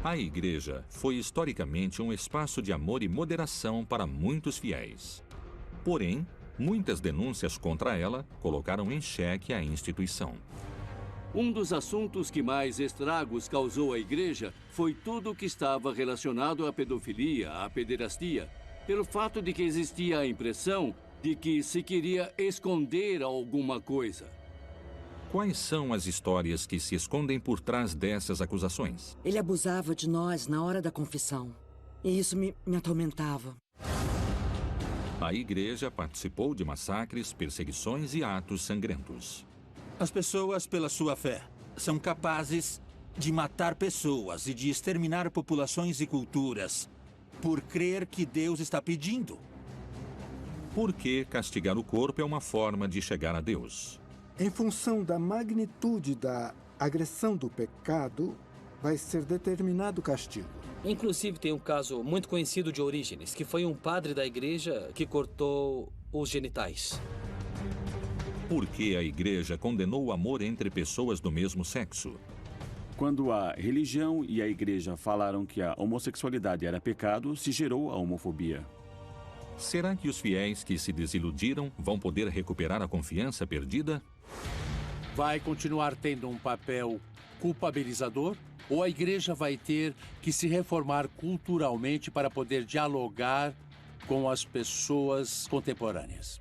A igreja foi historicamente um espaço de amor e moderação para muitos fiéis. Porém, muitas denúncias contra ela colocaram em xeque a instituição. Um dos assuntos que mais estragos causou à igreja foi tudo o que estava relacionado à pedofilia, à pederastia, pelo fato de que existia a impressão de que se queria esconder alguma coisa. Quais são as histórias que se escondem por trás dessas acusações? Ele abusava de nós na hora da confissão. E isso me atormentava. A igreja participou de massacres, perseguições e atos sangrentos. As pessoas, pela sua fé, são capazes de matar pessoas e de exterminar populações e culturas por crer que Deus está pedindo. Por que castigar o corpo é uma forma de chegar a Deus? Em função da magnitude da agressão do pecado, vai ser determinado o castigo. Inclusive, tem um caso muito conhecido de Orígenes, que foi um padre da igreja que cortou os genitais. Por que a igreja condenou o amor entre pessoas do mesmo sexo? Quando a religião e a igreja falaram que a homossexualidade era pecado, se gerou a homofobia. Será que os fiéis que se desiludiram vão poder recuperar a confiança perdida? Vai continuar tendo um papel culpabilizador? Ou a igreja vai ter que se reformar culturalmente para poder dialogar com as pessoas contemporâneas?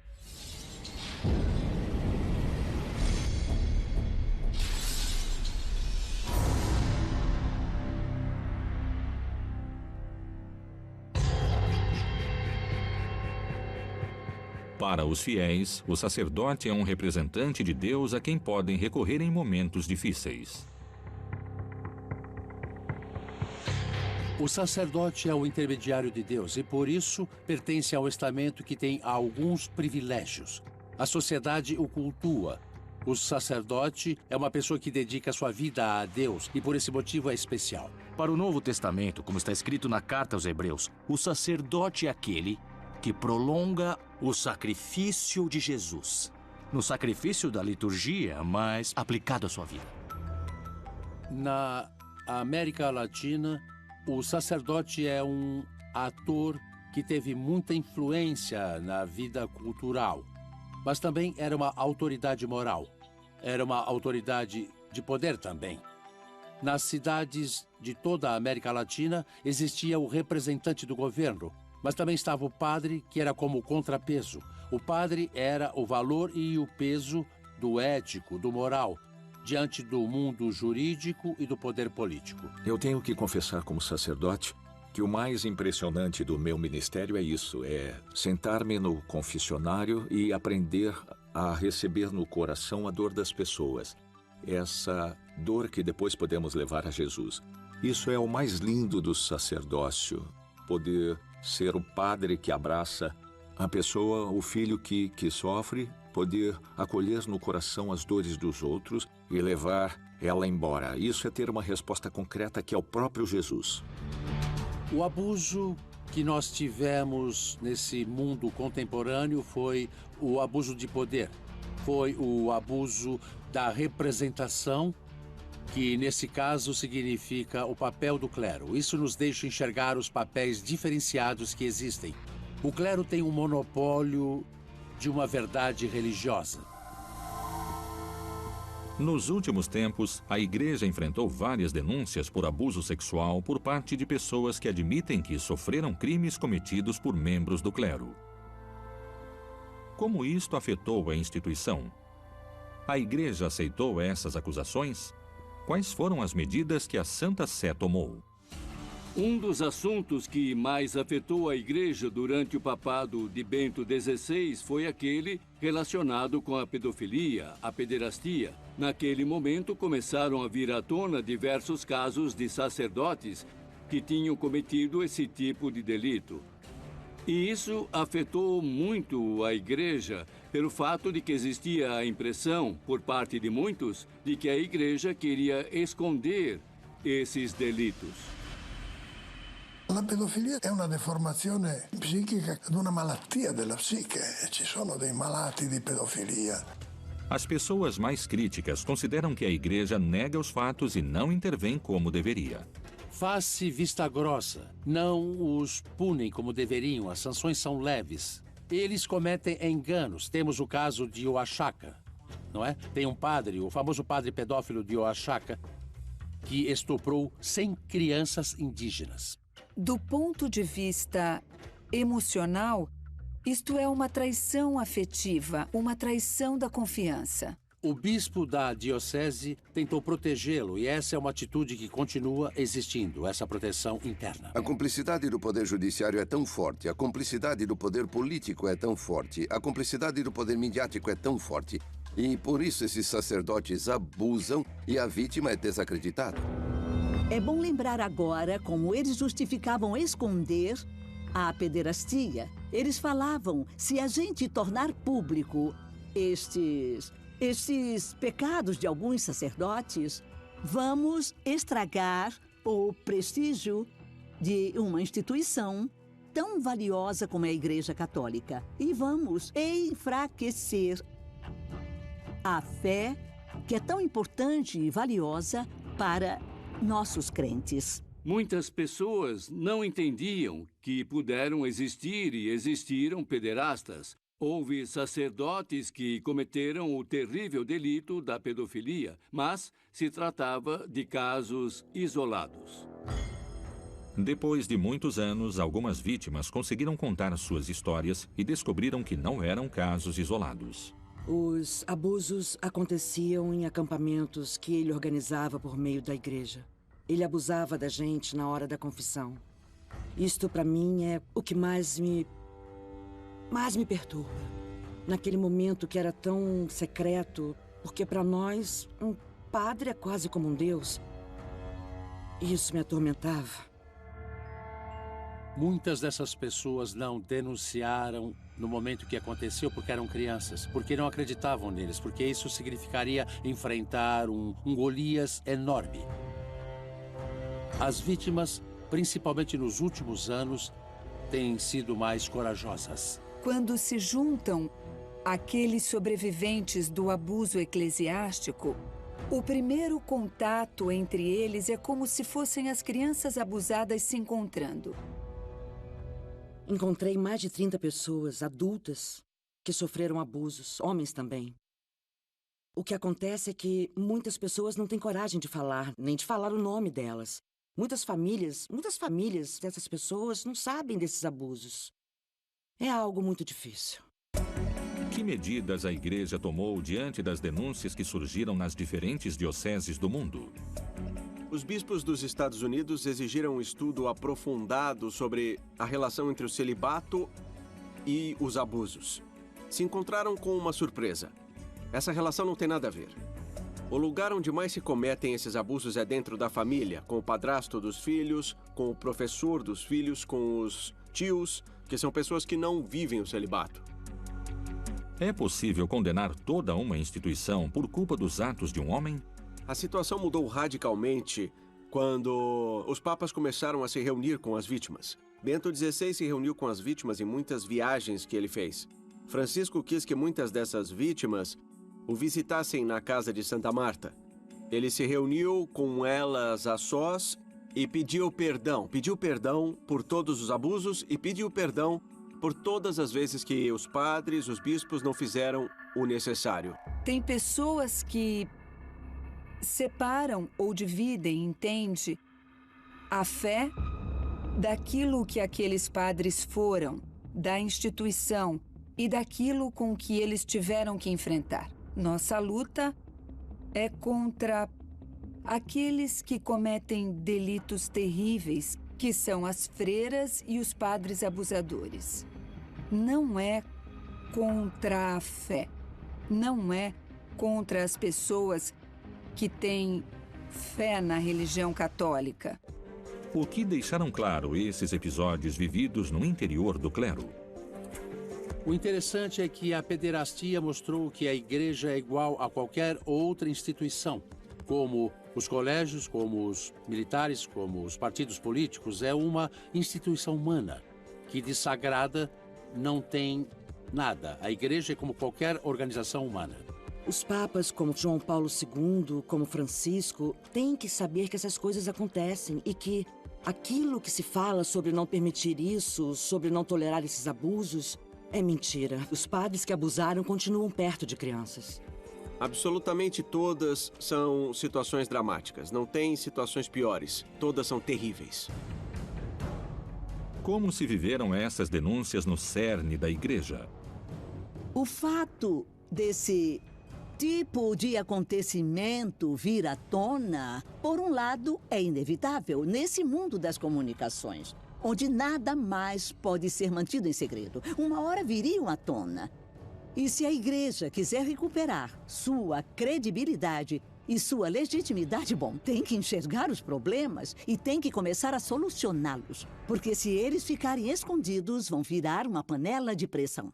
Para os fiéis, o sacerdote é um representante de Deus a quem podem recorrer em momentos difíceis. O sacerdote é o intermediário de Deus e, por isso, pertence ao estamento que tem alguns privilégios. A sociedade o cultua. O sacerdote é uma pessoa que dedica sua vida a Deus e, por esse motivo, é especial. Para o Novo Testamento, como está escrito na carta aos Hebreus, o sacerdote é aquele que prolonga o sacrifício de Jesus. No sacrifício da liturgia, mas aplicado à sua vida. Na América Latina, o sacerdote é um ator que teve muita influência na vida cultural, mas também era uma autoridade moral. Era uma autoridade de poder também. Nas cidades de toda a América Latina existia o representante do governo, mas também estava o padre, que era como contrapeso. O padre era o valor e o peso do ético, do moral, diante do mundo jurídico e do poder político. Eu tenho que confessar como sacerdote que o mais impressionante do meu ministério é isso, é sentar-me no confessionário e aprender a receber no coração a dor das pessoas. Essa dor que depois podemos levar a Jesus. Isso é o mais lindo do sacerdócio, poder ser o padre que abraça a pessoa, o filho que sofre, poder acolher no coração as dores dos outros e levar ela embora. Isso é ter uma resposta concreta que é o próprio Jesus. O abuso que nós tivemos nesse mundo contemporâneo foi o abuso de poder. Foi o abuso da representação, que nesse caso significa o papel do clero. Isso nos deixa enxergar os papéis diferenciados que existem. O clero tem um monopólio de uma verdade religiosa. Nos últimos tempos, a igreja enfrentou várias denúncias por abuso sexual por parte de pessoas que admitem que sofreram crimes cometidos por membros do clero. Como isto afetou a instituição? A igreja aceitou essas acusações? Quais foram as medidas que a Santa Sé tomou? Um dos assuntos que mais afetou a igreja durante o papado de Bento XVI foi aquele relacionado com a pedofilia, a pederastia. Naquele momento começaram a vir à tona diversos casos de sacerdotes que tinham cometido esse tipo de delito. E isso afetou muito a igreja pelo fato de que existia a impressão, por parte de muitos, de que a igreja queria esconder esses delitos. La pedofilia è una deformazione psichica di una malattia della psiche. Ci sono dei malati di pedofilia. As pessoas mais críticas consideram que a igreja nega os fatos e não intervém como deveria. Faz-se vista grossa. Não os punem como deveriam. As sanções são leves. Eles cometem enganos. Temos o caso de Oaxaca, não é? Tem um padre, o famoso padre pedófilo de Oaxaca, que estuprou 100 crianças indígenas. Do ponto de vista emocional, isto é uma traição afetiva, uma traição da confiança. O bispo da diocese tentou protegê-lo e essa é uma atitude que continua existindo, essa proteção interna. A cumplicidade do poder judiciário é tão forte, a cumplicidade do poder político é tão forte, a cumplicidade do poder midiático é tão forte. E por isso esses sacerdotes abusam e a vítima é desacreditada. É bom lembrar agora como eles justificavam esconder a pederastia. Eles falavam, se a gente tornar público estes pecados de alguns sacerdotes, vamos estragar o prestígio de uma instituição tão valiosa como é a Igreja Católica. E vamos enfraquecer a fé, que é tão importante e valiosa para nossos crentes. Muitas pessoas não entendiam que puderam existir e existiram pederastas. Houve sacerdotes que cometeram o terrível delito da pedofilia, mas se tratava de casos isolados. Depois de muitos anos, algumas vítimas conseguiram contar suas histórias e descobriram que não eram casos isolados. Os abusos aconteciam em acampamentos que ele organizava por meio da igreja. Ele abusava da gente na hora da confissão. Isto, para mim, é o que mais me perturba. Naquele momento que era tão secreto, porque para nós, um padre é quase como um deus. Isso me atormentava. Muitas dessas pessoas não denunciaram no momento que aconteceu porque eram crianças, porque não acreditavam neles, porque isso significaria enfrentar um Golias enorme. As vítimas, principalmente nos últimos anos, têm sido mais corajosas. Quando se juntam aqueles sobreviventes do abuso eclesiástico, o primeiro contato entre eles é como se fossem as crianças abusadas se encontrando. Encontrei mais de 30 pessoas adultas que sofreram abusos, homens também. O que acontece é que muitas pessoas não têm coragem de falar, nem de falar o nome delas. Muitas famílias dessas pessoas não sabem desses abusos. É algo muito difícil. Que medidas a igreja tomou diante das denúncias que surgiram nas diferentes dioceses do mundo? Os bispos dos Estados Unidos exigiram um estudo aprofundado sobre a relação entre o celibato e os abusos. Se encontraram com uma surpresa. Essa relação não tem nada a ver. O lugar onde mais se cometem esses abusos é dentro da família, com o padrasto dos filhos, com o professor dos filhos, com os tios, que são pessoas que não vivem o celibato. É possível condenar toda uma instituição por culpa dos atos de um homem? A situação mudou radicalmente quando os papas começaram a se reunir com as vítimas. Bento XVI se reuniu com as vítimas em muitas viagens que ele fez. Francisco quis que muitas dessas vítimas o visitassem na casa de Santa Marta. Ele se reuniu com elas a sós e pediu perdão por todos os abusos e pediu perdão por todas as vezes que os padres, os bispos não fizeram o necessário. Tem pessoas que separam ou dividem, entende, a fé daquilo que aqueles padres foram, da instituição e daquilo com que eles tiveram que enfrentar. Nossa luta é contra aqueles que cometem delitos terríveis, que são as freiras e os padres abusadores. Não é contra a fé, não é contra as pessoas que têm fé na religião católica. O que deixaram claro esses episódios vividos no interior do clero? O interessante é que a pederastia mostrou que a igreja é igual a qualquer outra instituição, como os colégios, como os militares, como os partidos políticos. É uma instituição humana que de sagrada não tem nada. A igreja é como qualquer organização humana. Os papas, como João Paulo II, como Francisco, têm que saber que essas coisas acontecem e que aquilo que se fala sobre não permitir isso, sobre não tolerar esses abusos, é mentira. Os padres que abusaram continuam perto de crianças. Absolutamente todas são situações dramáticas. Não tem situações piores. Todas são terríveis. Como se viveram essas denúncias no cerne da igreja? O fato desse tipo de acontecimento vir à tona, por um lado, é inevitável nesse mundo das comunicações, onde nada mais pode ser mantido em segredo. Uma hora viriam à tona. E se a igreja quiser recuperar sua credibilidade e sua legitimidade, bom, tem que enxergar os problemas e tem que começar a solucioná-los. Porque se eles ficarem escondidos, vão virar uma panela de pressão.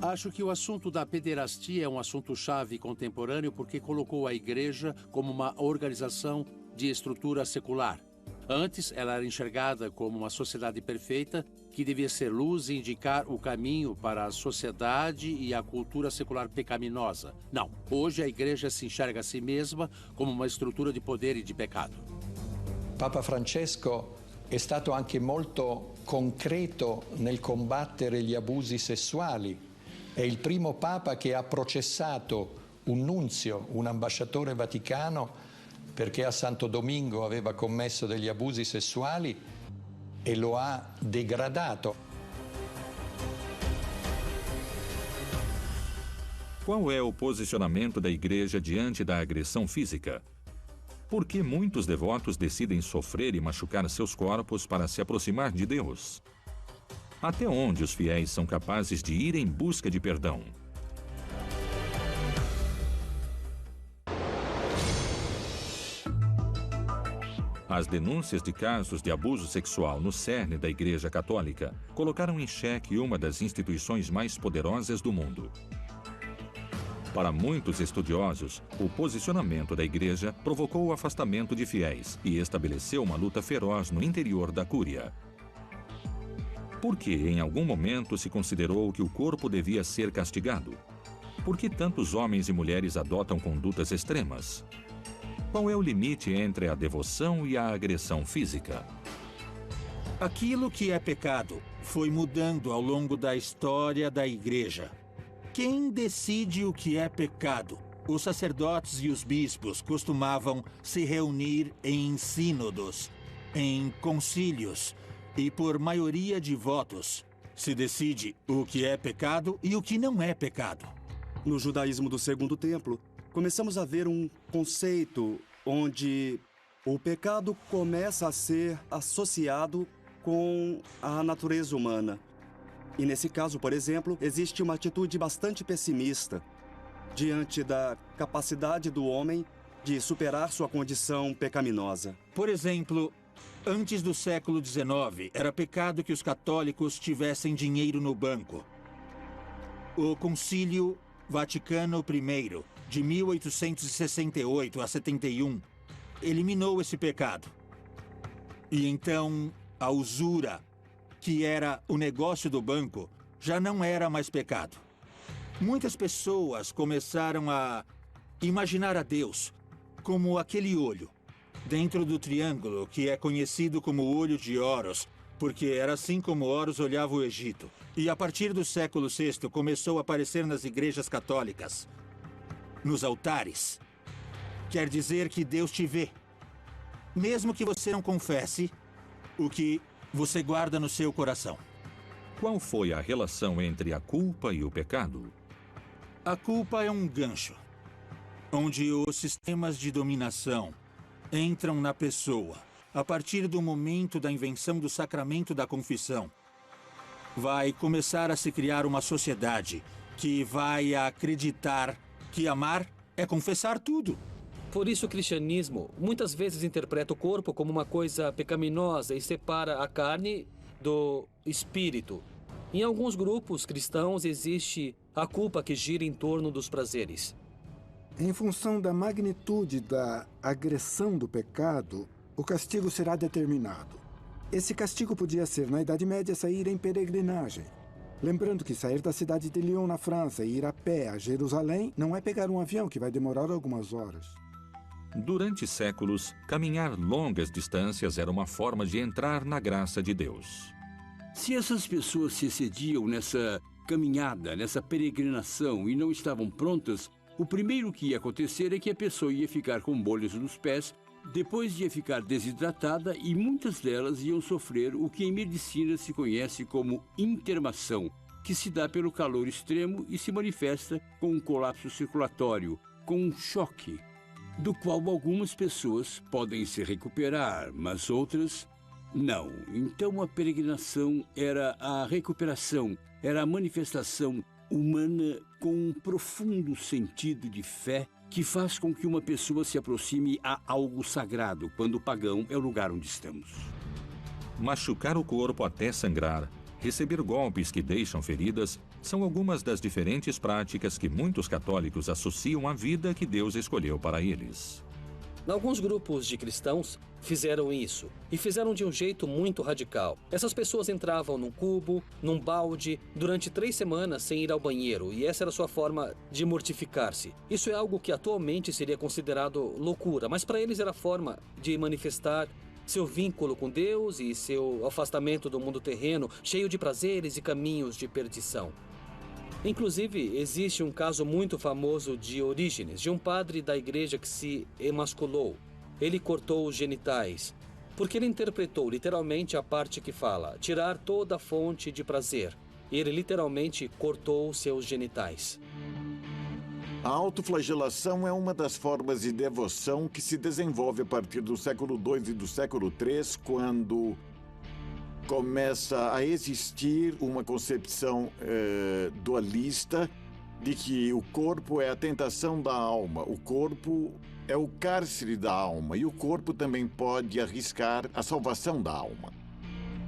Acho que o assunto da pederastia é um assunto-chave contemporâneo porque colocou a igreja como uma organização de estrutura secular. Antes, ela era enxergada como uma sociedade perfeita que devia ser luz e indicar o caminho para a sociedade e a cultura secular pecaminosa. Não, hoje a igreja se enxerga a si mesma como uma estrutura de poder e de pecado. Papa Francesco è stato anche molto concreto nel combattere gli abusi sessuali. È il primo Papa che ha processato un nunzio, un ambasciatore vaticano, perché a Santo Domingo aveva commesso degli abusi sessuali e lo ha degradato. Qual é o posicionamento da igreja diante da agressão física? Por que muitos devotos decidem sofrer e machucar seus corpos para se aproximar de Deus? Até onde os fiéis são capazes de ir em busca de perdão? As denúncias de casos de abuso sexual no cerne da Igreja Católica colocaram em xeque uma das instituições mais poderosas do mundo. Para muitos estudiosos, o posicionamento da Igreja provocou o afastamento de fiéis e estabeleceu uma luta feroz no interior da Cúria. Por que, em algum momento, se considerou que o corpo devia ser castigado? Por que tantos homens e mulheres adotam condutas extremas? Qual é o limite entre a devoção e a agressão física? Aquilo que é pecado foi mudando ao longo da história da igreja. Quem decide o que é pecado? Os sacerdotes e os bispos costumavam se reunir em sínodos, em concílios, e por maioria de votos se decide o que é pecado e o que não é pecado. No judaísmo do Segundo Templo, começamos a ver um conceito onde o pecado começa a ser associado com a natureza humana. E nesse caso, por exemplo, existe uma atitude bastante pessimista diante da capacidade do homem de superar sua condição pecaminosa. Por exemplo, antes do século XIX, era pecado que os católicos tivessem dinheiro no banco. O Concílio Vaticano I, de 1868 a 71, eliminou esse pecado. E então, a usura, que era o negócio do banco, já não era mais pecado. Muitas pessoas começaram a imaginar a Deus como aquele olho dentro do triângulo que é conhecido como o olho de Horus, porque era assim como Horus olhava o Egito. E a partir do século VI começou a aparecer nas igrejas católicas, nos altares. Quer dizer que Deus te vê, mesmo que você não confesse o que você guarda no seu coração. Qual foi a relação entre a culpa e o pecado? A culpa é um gancho, onde os sistemas de dominação entram na pessoa. A partir do momento da invenção do sacramento da confissão, vai começar a se criar uma sociedade que vai acreditar que amar é confessar tudo. Por isso o cristianismo muitas vezes interpreta o corpo como uma coisa pecaminosa e separa a carne do espírito. Em alguns grupos cristãos existe a culpa que gira em torno dos prazeres. Em função da magnitude da agressão do pecado, o castigo será determinado. Esse castigo podia ser, na Idade Média, sair em peregrinagem. Lembrando que sair da cidade de Lyon, na França, e ir a pé a Jerusalém não é pegar um avião que vai demorar algumas horas. Durante séculos, caminhar longas distâncias era uma forma de entrar na graça de Deus. Se essas pessoas se excediam nessa caminhada, nessa peregrinação e não estavam prontas, o primeiro que ia acontecer é que a pessoa ia ficar com bolhas nos pés, depois ia ficar desidratada e muitas delas iam sofrer o que em medicina se conhece como intermação, que se dá pelo calor extremo e se manifesta com um colapso circulatório, com um choque, do qual algumas pessoas podem se recuperar, mas outras não. Então a peregrinação era a recuperação, era a manifestação humana com um profundo sentido de fé que faz com que uma pessoa se aproxime a algo sagrado, quando o pagão é o lugar onde estamos. Machucar o corpo até sangrar, receber golpes que deixam feridas, são algumas das diferentes práticas que muitos católicos associam à vida que Deus escolheu para eles. Alguns grupos de cristãos fizeram isso, e fizeram de um jeito muito radical. Essas pessoas entravam num cubo, num balde, durante 3 semanas sem ir ao banheiro, e essa era a sua forma de mortificar-se. Isso é algo que atualmente seria considerado loucura, mas para eles era a forma de manifestar seu vínculo com Deus e seu afastamento do mundo terreno, cheio de prazeres e caminhos de perdição. Inclusive, existe um caso muito famoso de Orígenes, de um padre da igreja que se emasculou. Ele cortou os genitais, porque ele interpretou literalmente a parte que fala, tirar toda a fonte de prazer. Ele literalmente cortou seus genitais. A autoflagelação é uma das formas de devoção que se desenvolve a partir do século II e do século III, quando começa a existir uma concepção dualista de que o corpo é a tentação da alma, o corpo é o cárcere da alma e o corpo também pode arriscar a salvação da alma.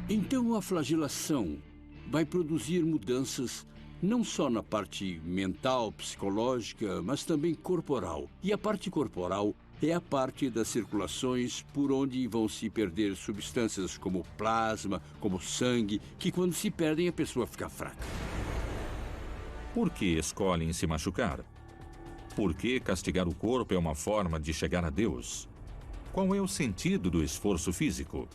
Então a flagelação vai produzir mudanças não só na parte mental, psicológica, mas também corporal. E a parte corporal é a parte das circulações por onde vão se perder substâncias como plasma, como sangue, que quando se perdem a pessoa fica fraca. Por que escolhem se machucar? Por que castigar o corpo é uma forma de chegar a Deus? Qual é o sentido do esforço físico?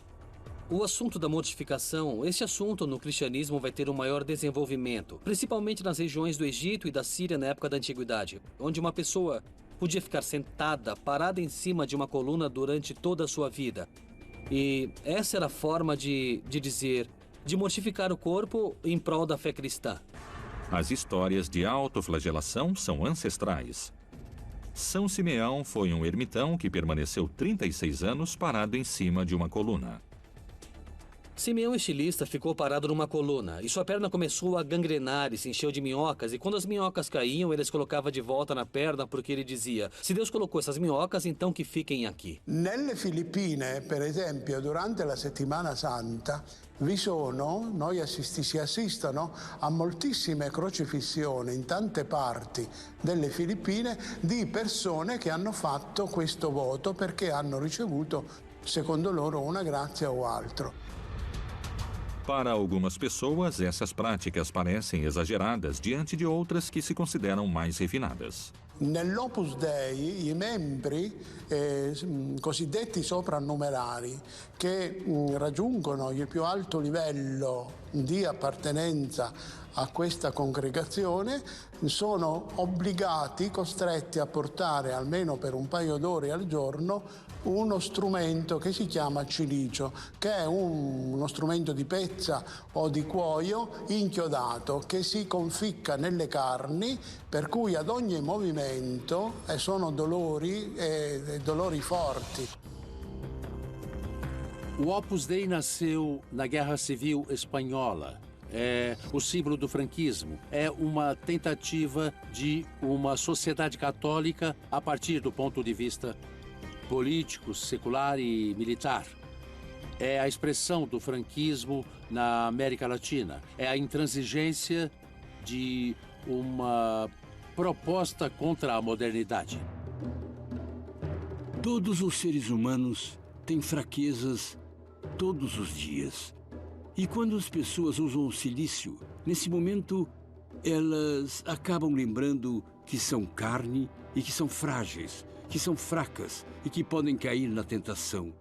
O assunto da mortificação, esse assunto no cristianismo vai ter um maior desenvolvimento, principalmente nas regiões do Egito e da Síria na época da Antiguidade, onde uma pessoa podia ficar sentada, parada em cima de uma coluna durante toda a sua vida. E essa era a forma de mortificar o corpo em prol da fé cristã. As histórias de autoflagelação são ancestrais. São Simeão foi um ermitão que permaneceu 36 anos parado em cima de uma coluna. Simeão, estilista, ficou parado numa coluna e sua perna começou a gangrenar e se encheu de minhocas. E quando as minhocas caíam, ele as colocava de volta na perna porque ele dizia: se Deus colocou essas minhocas, então que fiquem aqui. Nelle Filippine, per esempio, durante la Settimana Santa, si assistono a moltissime crocifissioni in tante parti delle Filippine di persone che hanno fatto questo voto perché hanno ricevuto, secondo loro, una grazia o altro. Para algumas pessoas, essas práticas parecem exageradas diante de outras que se consideram mais refinadas. Nell'Opus Dei i membri cosiddetti soprannumerari che raggiungono il più alto livello di appartenenza a questa congregazione sono obbligati, costretti a portare almeno per un paio d'ore al giorno uno strumento che si chiama cilicio, che è uno strumento di pezza o di cuoio inchiodato che si conficca nelle carni, per cui ad ogni movimento sono dolori forti. O Opus Dei nasceu na Guerra Civil Espanhola. É o símbolo do franquismo. É uma tentativa de uma sociedade católica a partir do ponto de vista político, secular e militar. É a expressão do franquismo na América Latina. É a intransigência de uma proposta contra a modernidade. Todos os seres humanos têm fraquezas todos os dias. E quando as pessoas usam o silício, nesse momento, elas acabam lembrando que são carne e que são frágeis, que são fracas e que podem cair na tentação.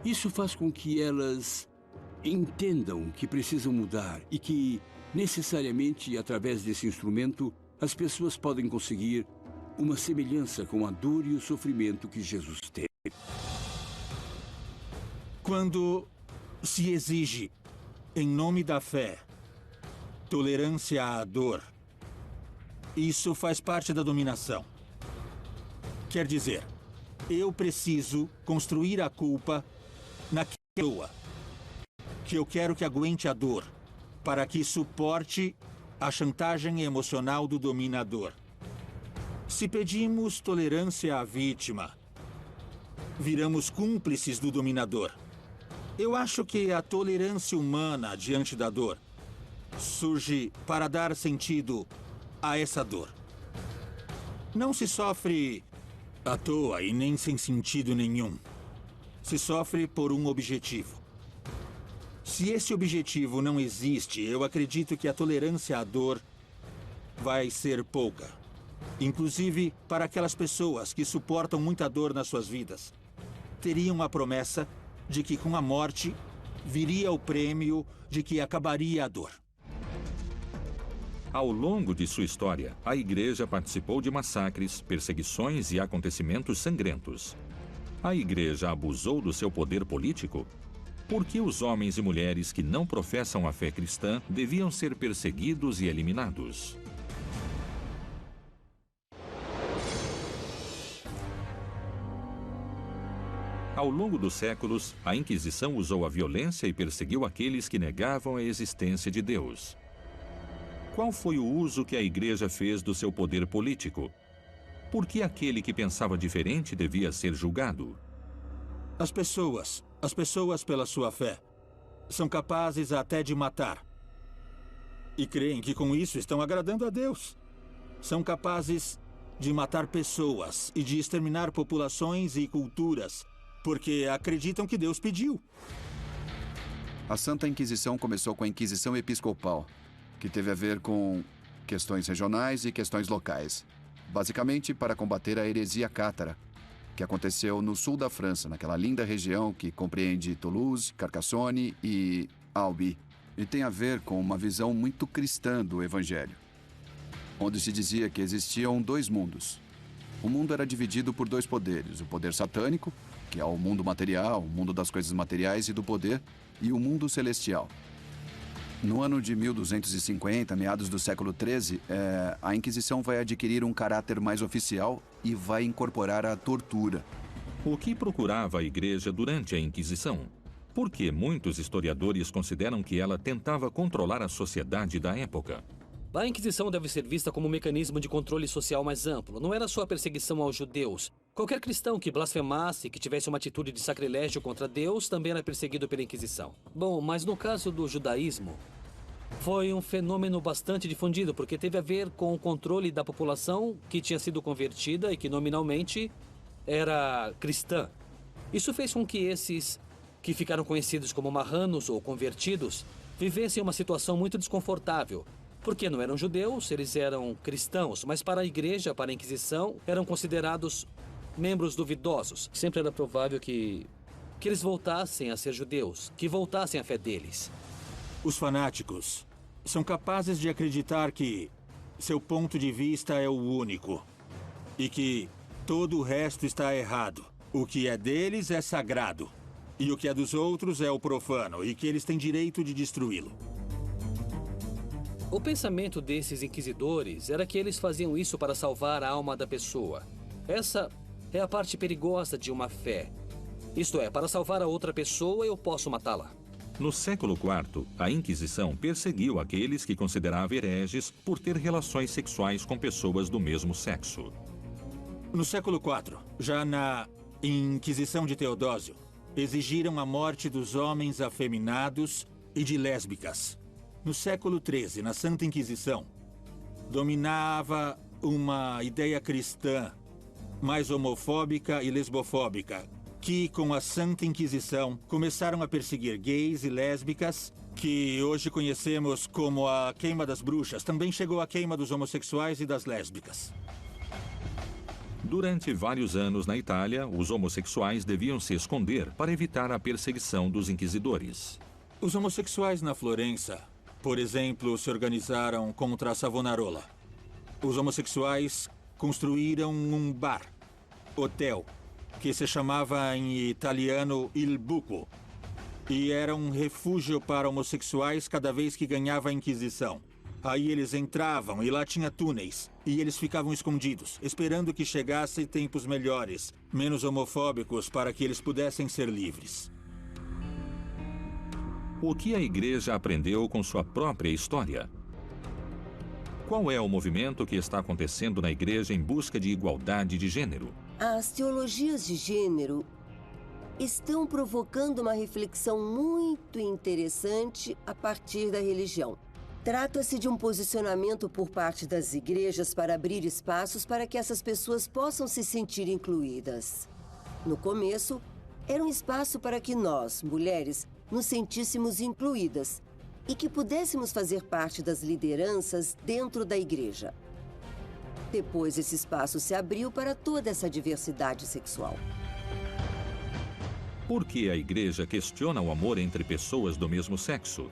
Isso faz com que elas entendam que precisam mudar e que, necessariamente, através desse instrumento, as pessoas podem conseguir uma semelhança com a dor e o sofrimento que Jesus teve. Quando se exige, em nome da fé, tolerância à dor, isso faz parte da dominação. Quer dizer, eu preciso construir a culpa naquela pessoa que eu quero que aguente a dor, para que suporte a chantagem emocional do dominador. Se pedimos tolerância à vítima, viramos cúmplices do dominador. Eu acho que a tolerância humana diante da dor surge para dar sentido a essa dor. Não se sofre à toa e nem sem sentido nenhum. Se sofre por um objetivo. Se esse objetivo não existe, eu acredito que a tolerância à dor vai ser pouca. Inclusive para aquelas pessoas que suportam muita dor nas suas vidas. Teriam a promessa de que com a morte viria o prêmio de que acabaria a dor. Ao longo de sua história, a Igreja participou de massacres, perseguições e acontecimentos sangrentos. A Igreja abusou do seu poder político? Por que os homens e mulheres que não professam a fé cristã deviam ser perseguidos e eliminados? Ao longo dos séculos, a Inquisição usou a violência e perseguiu aqueles que negavam a existência de Deus. Qual foi o uso que a Igreja fez do seu poder político? Por que aquele que pensava diferente devia ser julgado? As pessoas pela sua fé, são capazes até de matar. E creem que com isso estão agradando a Deus. São capazes de matar pessoas e de exterminar populações e culturas, porque acreditam que Deus pediu. A Santa Inquisição começou com a Inquisição Episcopal, que teve a ver com questões regionais e questões locais. Basicamente para combater a heresia cátara, que aconteceu no sul da França, naquela linda região que compreende Toulouse, Carcassonne e Albi. E tem a ver com uma visão muito cristã do Evangelho, onde se dizia que existiam dois mundos. O mundo era dividido por dois poderes, o poder satânico, que é o mundo material, o mundo das coisas materiais e do poder, e o mundo celestial. No ano de 1250, meados do século XIII, a Inquisição vai adquirir um caráter mais oficial e vai incorporar a tortura. O que procurava a Igreja durante a Inquisição? Por que muitos historiadores consideram que ela tentava controlar a sociedade da época? A Inquisição deve ser vista como um mecanismo de controle social mais amplo. Não era só a perseguição aos judeus. Qualquer cristão que blasfemasse, que tivesse uma atitude de sacrilégio contra Deus, também era perseguido pela Inquisição. Bom, mas no caso do judaísmo, foi um fenômeno bastante difundido, porque teve a ver com o controle da população que tinha sido convertida e que nominalmente era cristã. Isso fez com que esses que ficaram conhecidos como marranos ou convertidos vivessem uma situação muito desconfortável. Porque não eram judeus, eles eram cristãos, mas para a Igreja, para a Inquisição, eram considerados membros duvidosos. Sempre era provável que eles voltassem a ser judeus, que voltassem à fé deles. Os fanáticos são capazes de acreditar que seu ponto de vista é o único e que todo o resto está errado. O que é deles é sagrado e o que é dos outros é o profano e que eles têm direito de destruí-lo. O pensamento desses inquisidores era que eles faziam isso para salvar a alma da pessoa. Essa é a parte perigosa de uma fé. Isto é, para salvar a outra pessoa, eu posso matá-la. No século IV, a Inquisição perseguiu aqueles que considerava hereges por ter relações sexuais com pessoas do mesmo sexo. No século IV, já na Inquisição de Teodósio, exigiram a morte dos homens afeminados e de lésbicas. No século XIII, na Santa Inquisição, dominava uma ideia cristã mais homofóbica e lesbofóbica, que, com a Santa Inquisição, começaram a perseguir gays e lésbicas, que hoje conhecemos como a queima das bruxas, também chegou a queima dos homossexuais e das lésbicas. Durante vários anos na Itália, os homossexuais deviam se esconder para evitar a perseguição dos inquisidores. Os homossexuais na Florença, por exemplo, se organizaram contra a Savonarola. Os homossexuais construíram um bar, hotel, que se chamava em italiano Il Buco, e era um refúgio para homossexuais cada vez que ganhava a Inquisição. Aí eles entravam e lá tinha túneis, e eles ficavam escondidos, esperando que chegassem tempos melhores, menos homofóbicos, para que eles pudessem ser livres. O que a Igreja aprendeu com sua própria história? Qual é o movimento que está acontecendo na Igreja em busca de igualdade de gênero? As teologias de gênero estão provocando uma reflexão muito interessante a partir da religião. Trata-se de um posicionamento por parte das igrejas para abrir espaços para que essas pessoas possam se sentir incluídas. No começo, era um espaço para que nós, mulheres, nos sentíssemos incluídas e que pudéssemos fazer parte das lideranças dentro da igreja. Depois, esse espaço se abriu para toda essa diversidade sexual. Por que a Igreja questiona o amor entre pessoas do mesmo sexo?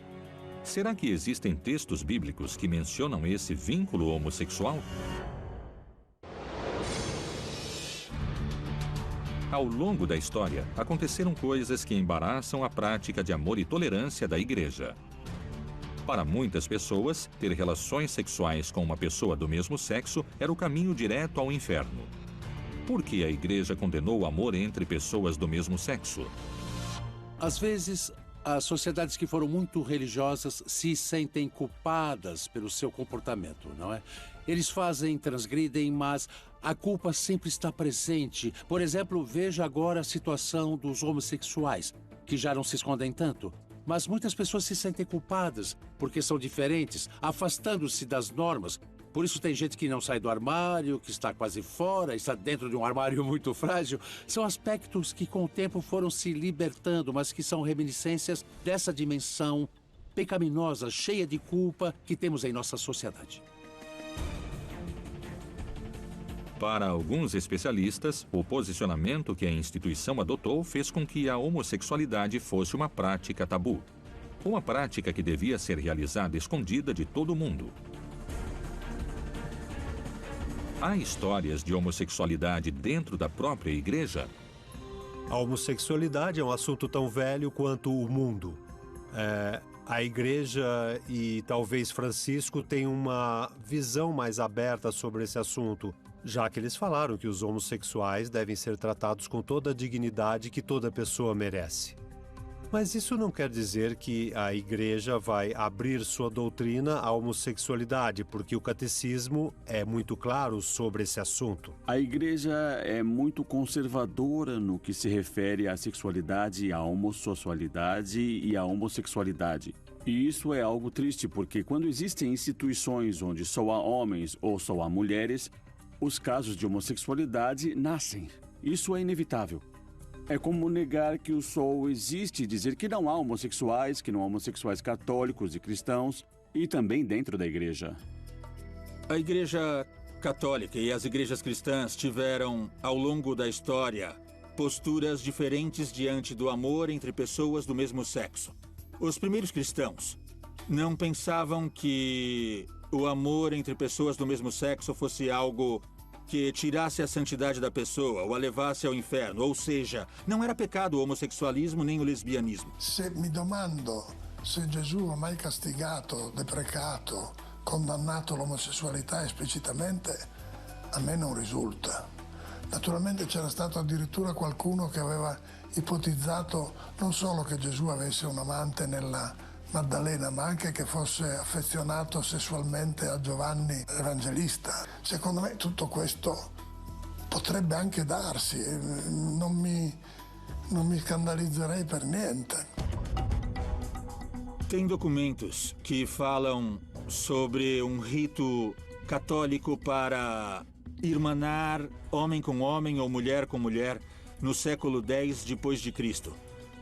Será que existem textos bíblicos que mencionam esse vínculo homossexual? Ao longo da história, aconteceram coisas que embaraçam a prática de amor e tolerância da Igreja. Para muitas pessoas, ter relações sexuais com uma pessoa do mesmo sexo era o caminho direto ao inferno. Por que a Igreja condenou o amor entre pessoas do mesmo sexo? Às vezes, as sociedades que foram muito religiosas se sentem culpadas pelo seu comportamento, não é? Eles transgridem, mas a culpa sempre está presente. Por exemplo, veja agora a situação dos homossexuais, que já não se escondem tanto. Mas muitas pessoas se sentem culpadas porque são diferentes, afastando-se das normas. Por isso tem gente que não sai do armário, que está quase fora, está dentro de um armário muito frágil. São aspectos que com o tempo foram se libertando, mas que são reminiscências dessa dimensão pecaminosa, cheia de culpa que temos em nossa sociedade. Para alguns especialistas, o posicionamento que a instituição adotou fez com que a homossexualidade fosse uma prática tabu. Uma prática que devia ser realizada escondida de todo mundo. Há histórias de homossexualidade dentro da própria igreja? A homossexualidade é um assunto tão velho quanto o mundo. A igreja e talvez Francisco tenham uma visão mais aberta sobre esse assunto, já que eles falaram que os homossexuais devem ser tratados com toda a dignidade que toda pessoa merece. Mas isso não quer dizer que a igreja vai abrir sua doutrina à homossexualidade, porque o catecismo é muito claro sobre esse assunto. A igreja é muito conservadora no que se refere à sexualidade, à homossexualidade e à homossexualidade. E isso é algo triste, porque quando existem instituições onde só há homens ou só há mulheres, os casos de homossexualidade nascem. Isso é inevitável. É como negar que o sol existe e dizer que não há homossexuais, que não há homossexuais católicos e cristãos, e também dentro da igreja. A Igreja Católica e as igrejas cristãs tiveram, ao longo da história, posturas diferentes diante do amor entre pessoas do mesmo sexo. Os primeiros cristãos não pensavam que o amor entre pessoas do mesmo sexo fosse algo que tirasse a santidade da pessoa ou a levasse ao inferno. Ou seja, não era pecado o homossexualismo nem o lesbianismo. Se mi domando se Gesù ha mai castigato, deprecato, condannato l'omosessualità esplicitamente, a me non risulta. Naturalmente c'era stato addirittura qualcuno che aveva ipotizzato non solo che Gesù avesse un amante nella Maddalena, ma anche che fosse affezionato sessualmente a Giovanni Evangelista. Secondo me tutto questo potrebbe anche darsi, non mi scandalizzerei per niente. Tem documentos que falam sobre um rito católico para irmanar homem com homem ou mulher com mulher no século X depois de Cristo.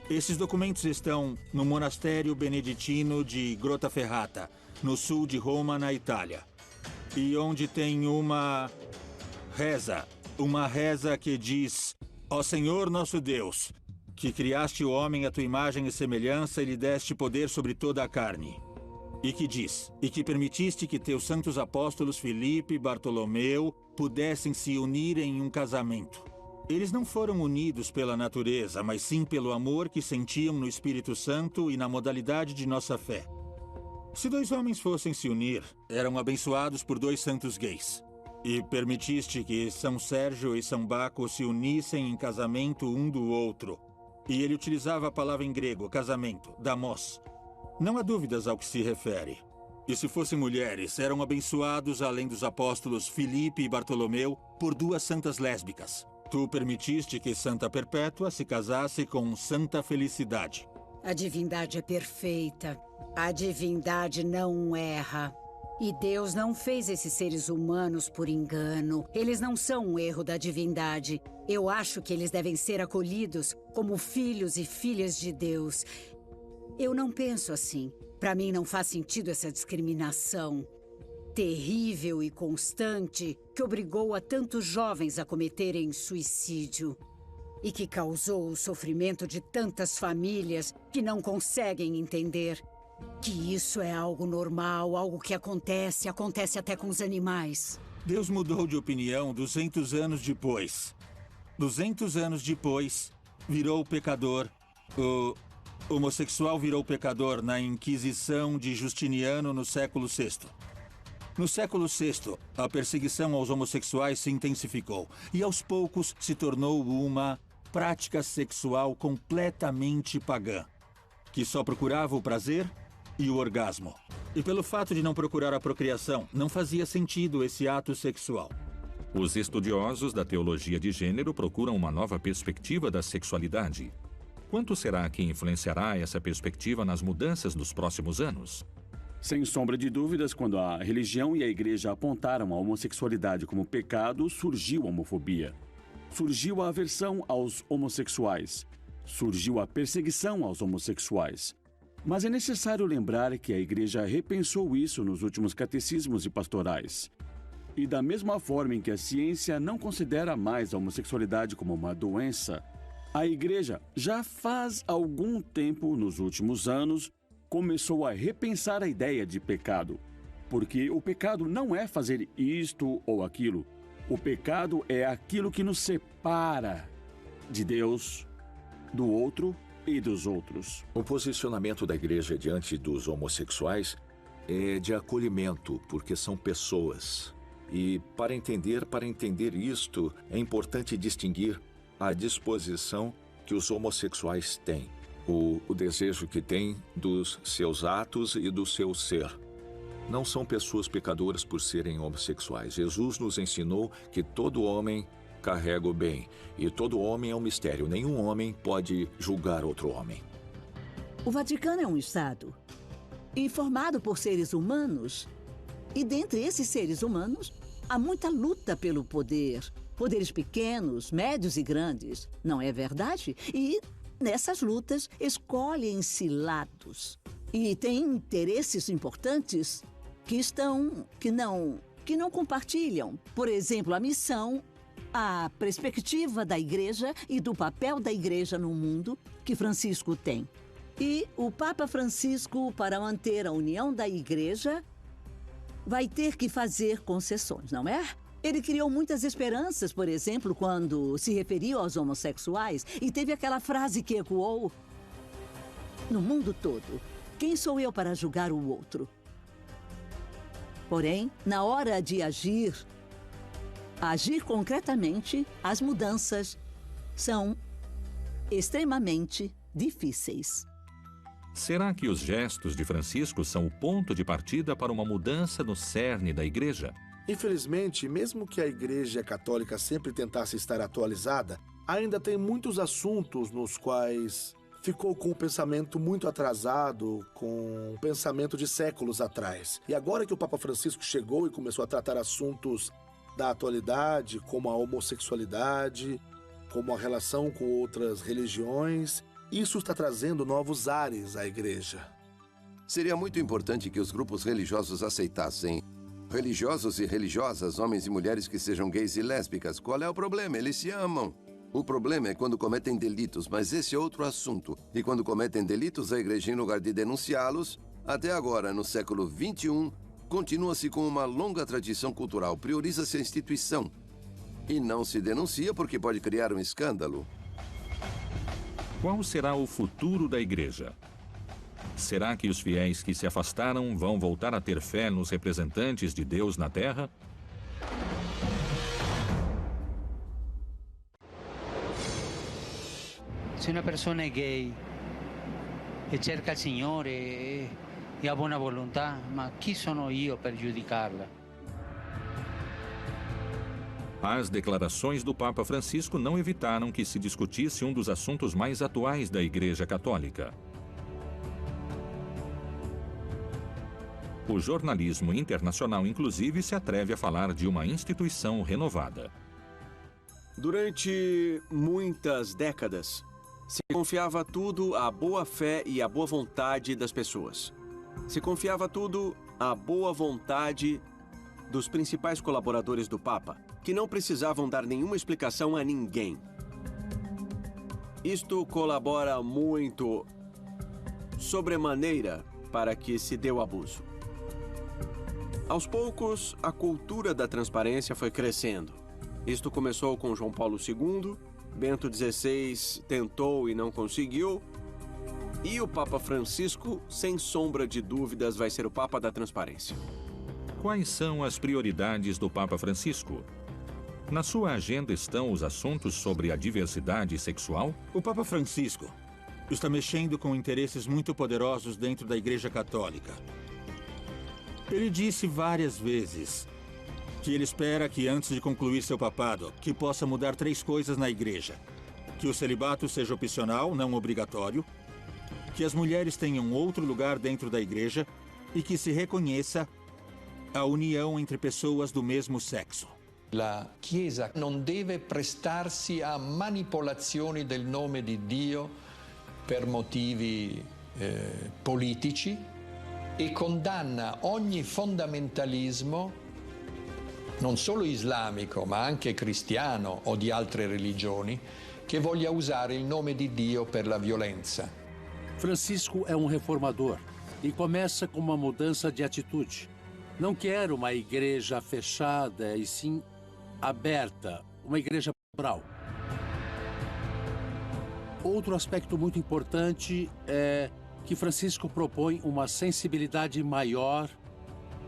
Esses documentos estão no monastério beneditino de Grottaferrata, no sul de Roma, na Itália. E onde tem uma reza que diz: Ó Senhor nosso Deus, que criaste o homem à tua imagem e semelhança e lhe deste poder sobre toda a carne. E que diz: e que permitiste que teus santos apóstolos Filipe e Bartolomeu pudessem se unir em um casamento. Eles não foram unidos pela natureza, mas sim pelo amor que sentiam no Espírito Santo e na modalidade de nossa fé. Se dois homens fossem se unir, eram abençoados por dois santos gays. E permitiste que São Sérgio e São Baco se unissem em casamento um do outro. E ele utilizava a palavra em grego, casamento, damos. Não há dúvidas ao que se refere. E se fossem mulheres, eram abençoados, além dos apóstolos Filipe e Bartolomeu, por duas santas lésbicas. Tu permitiste que Santa Perpétua se casasse com Santa Felicidade. A divindade é perfeita. A divindade não erra. E Deus não fez esses seres humanos por engano. Eles não são um erro da divindade. Eu acho que eles devem ser acolhidos como filhos e filhas de Deus. Eu não penso assim. Para mim não faz sentido essa discriminação terrível e constante que obrigou a tantos jovens a cometerem suicídio e que causou o sofrimento de tantas famílias que não conseguem entender que isso é algo normal, algo que acontece até com os animais. Deus mudou de opinião 200 anos depois. 200 anos depois, virou pecador. O homossexual virou pecador na Inquisição de Justiniano no século VI. No século VI, a perseguição aos homossexuais se intensificou e aos poucos se tornou uma prática sexual completamente pagã, que só procurava o prazer e o orgasmo. E pelo fato de não procurar a procriação, não fazia sentido esse ato sexual. Os estudiosos da teologia de gênero procuram uma nova perspectiva da sexualidade. Quanto será que influenciará essa perspectiva nas mudanças dos próximos anos? Sem sombra de dúvidas, quando a religião e a igreja apontaram a homossexualidade como pecado, surgiu a homofobia. Surgiu a aversão aos homossexuais. Surgiu a perseguição aos homossexuais. Mas é necessário lembrar que a igreja repensou isso nos últimos catecismos e pastorais. E da mesma forma em que a ciência não considera mais a homossexualidade como uma doença, a igreja já faz algum tempo, nos últimos anos, começou a repensar a ideia de pecado. Porque o pecado não é fazer isto ou aquilo. O pecado é aquilo que nos separa de Deus, do outro e dos outros. O posicionamento da igreja diante dos homossexuais é de acolhimento, porque são pessoas. E para entender isto, é importante distinguir a disposição que os homossexuais têm. O desejo que têm dos seus atos e do seu ser. Não são pessoas pecadoras por serem homossexuais. Jesus nos ensinou que todo homem carrega o bem. E todo homem é um mistério. Nenhum homem pode julgar outro homem. O Vaticano é um Estado e formado por seres humanos. E dentre esses seres humanos, há muita luta pelo poder. Poderes pequenos, médios e grandes. Não é verdade? E nessas lutas, escolhem-se lados. E tem interesses importantes que não compartilham. Por exemplo, a missão, a perspectiva da igreja e do papel da igreja no mundo que Francisco tem. E o Papa Francisco, para manter a união da igreja, vai ter que fazer concessões, não é? Ele criou muitas esperanças, por exemplo, quando se referiu aos homossexuais e teve aquela frase que ecoou no mundo todo: quem sou eu para julgar o outro? Porém, na hora de agir concretamente, as mudanças são extremamente difíceis. Será que os gestos de Francisco são o ponto de partida para uma mudança no cerne da igreja? Infelizmente, mesmo que a Igreja Católica sempre tentasse estar atualizada, ainda tem muitos assuntos nos quais ficou com o pensamento muito atrasado, com o pensamento de séculos atrás. E agora que o Papa Francisco chegou e começou a tratar assuntos da atualidade, como a homossexualidade, como a relação com outras religiões, Isso está trazendo novos ares à igreja. Seria muito importante que os grupos religiosos aceitassem religiosos e religiosas, homens e mulheres que sejam gays e lésbicas. Qual é o problema? Eles se amam. O problema é quando cometem delitos, mas esse é outro assunto. E quando cometem delitos, a igreja, em lugar de denunciá-los, até agora, no século XXI, continua-se com uma longa tradição cultural. Prioriza-se a instituição. E não se denuncia porque pode criar um escândalo. Qual será o futuro da igreja? Será que os fiéis que se afastaram vão voltar a ter fé nos representantes de Deus na Terra? Se uma pessoa é gay e cerca il Signore e ha buona volontà, ma chi sono io per giudicarla? As declarações do Papa Francisco não evitaram que se discutisse um dos assuntos mais atuais da Igreja Católica. O jornalismo internacional, inclusive, se atreve a falar de uma instituição renovada. Durante muitas décadas, se confiava tudo à boa fé e à boa vontade das pessoas. Se confiava tudo à boa vontade dos principais colaboradores do Papa, que não precisavam dar nenhuma explicação a ninguém. Isto colabora muito, sobremaneira, para que se dê o abuso. Aos poucos, a cultura da transparência foi crescendo. Isto começou com João Paulo II, Bento XVI tentou e não conseguiu, e o Papa Francisco, sem sombra de dúvidas, vai ser o Papa da transparência. Quais são as prioridades do Papa Francisco? Na sua agenda estão os assuntos sobre a diversidade sexual? O Papa Francisco está mexendo com interesses muito poderosos dentro da Igreja Católica. Ele disse várias vezes que ele espera que, antes de concluir seu papado, que possa mudar 3 coisas na Igreja. Que o celibato seja opcional, não obrigatório, que as mulheres tenham outro lugar dentro da Igreja e que se reconheça a união entre pessoas do mesmo sexo. La Chiesa non deve prestarsi a manipolazioni del nome di Dio per motivi politici e condanna ogni fondamentalismo non solo islamico, ma anche cristiano o di altre religioni, che voglia usare il nome di Dio per la violenza. Francisco é um reformador e começa com uma mudança de atitude. Não quer uma igreja fechada e sim aberta, uma igreja plural. Outro aspecto muito importante é que Francisco propõe uma sensibilidade maior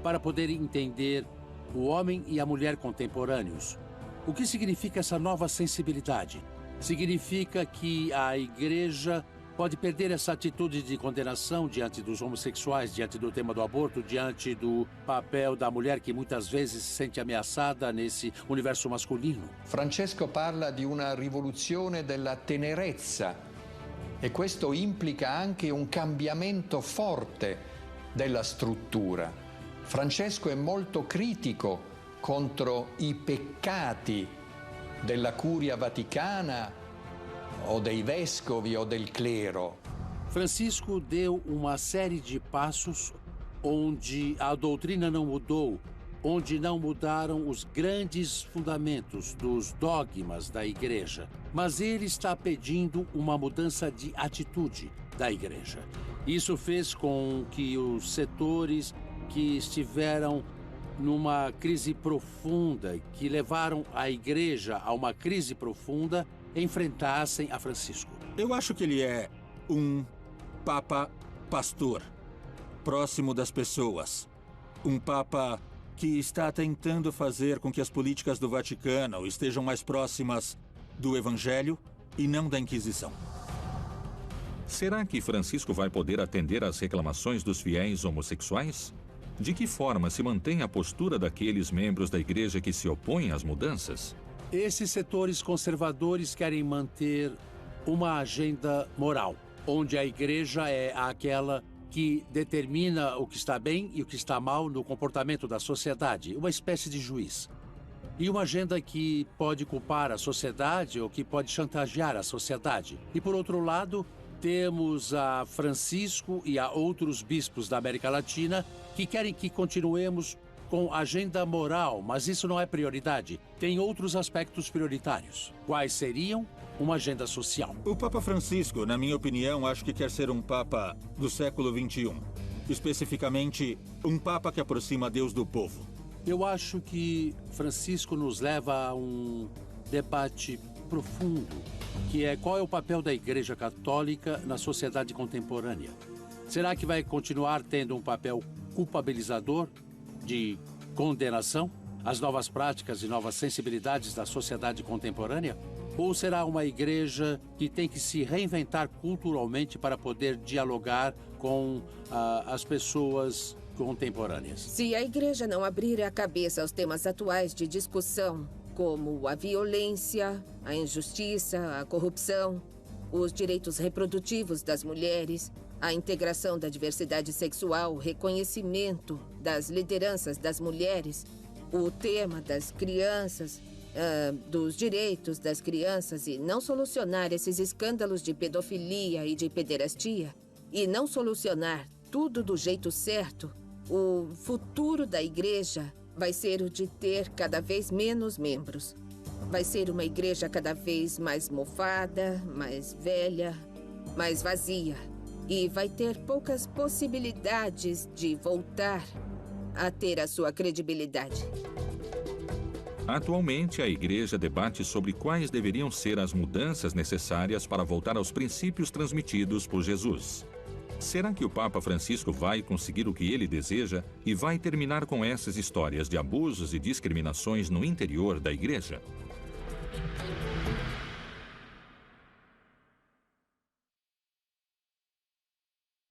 para poder entender o homem e a mulher contemporâneos. O que significa essa nova sensibilidade? Significa que a igreja pode perder essa atitude de condenação diante dos homossexuais, diante do tema do aborto, diante do papel da mulher que muitas vezes se sente ameaçada nesse universo masculino. Francesco parla di una rivoluzione della tenerezza e questo implica anche un cambiamento forte della struttura. Francesco è molto critico contro i peccati della Curia Vaticana o dei vescovi o del clero. Francisco deu uma série de passos onde a doutrina não mudou, onde não mudaram os grandes fundamentos dos dogmas da igreja. Mas ele está pedindo uma mudança de atitude da igreja. Isso fez com que os setores que estiveram numa crise profunda, que levaram a igreja a uma crise profunda, enfrentassem a Francisco. Eu acho que ele é um Papa pastor, próximo das pessoas. Um Papa que está tentando fazer com que as políticas do Vaticano estejam mais próximas do Evangelho e não da Inquisição. Será que Francisco vai poder atender às reclamações dos fiéis homossexuais? De que forma se mantém a postura daqueles membros da igreja que se opõem às mudanças? Esses setores conservadores querem manter uma agenda moral, onde a igreja é aquela que determina o que está bem e o que está mal no comportamento da sociedade, uma espécie de juiz. E uma agenda que pode culpar a sociedade ou que pode chantagear a sociedade. E, por outro lado, temos a Francisco e a outros bispos da América Latina que querem que continuemos com agenda moral, mas isso não é prioridade. Tem outros aspectos prioritários. Quais seriam? Uma agenda social. O Papa Francisco, na minha opinião, acho que quer ser um Papa do século XXI. Especificamente, um Papa que aproxima Deus do povo. Eu acho que Francisco nos leva a um debate profundo, que é qual é o papel da Igreja Católica na sociedade contemporânea. Será que vai continuar tendo um papel culpabilizador, de condenação, às novas práticas e novas sensibilidades da sociedade contemporânea? Ou será uma igreja que tem que se reinventar culturalmente para poder dialogar com as pessoas contemporâneas? Se a igreja não abrir a cabeça aos temas atuais de discussão, como a violência, a injustiça, a corrupção, os direitos reprodutivos das mulheres, a integração da diversidade sexual, o reconhecimento das lideranças das mulheres, o tema das crianças, dos direitos das crianças, e não solucionar esses escândalos de pedofilia e de pederastia, e não solucionar tudo do jeito certo, o futuro da igreja vai ser o de ter cada vez menos membros. Vai ser uma igreja cada vez mais mofada, mais velha, mais vazia. E vai ter poucas possibilidades de voltar a ter a sua credibilidade. Atualmente, a Igreja debate sobre quais deveriam ser as mudanças necessárias para voltar aos princípios transmitidos por Jesus. Será que o Papa Francisco vai conseguir o que ele deseja e vai terminar com essas histórias de abusos e discriminações no interior da Igreja?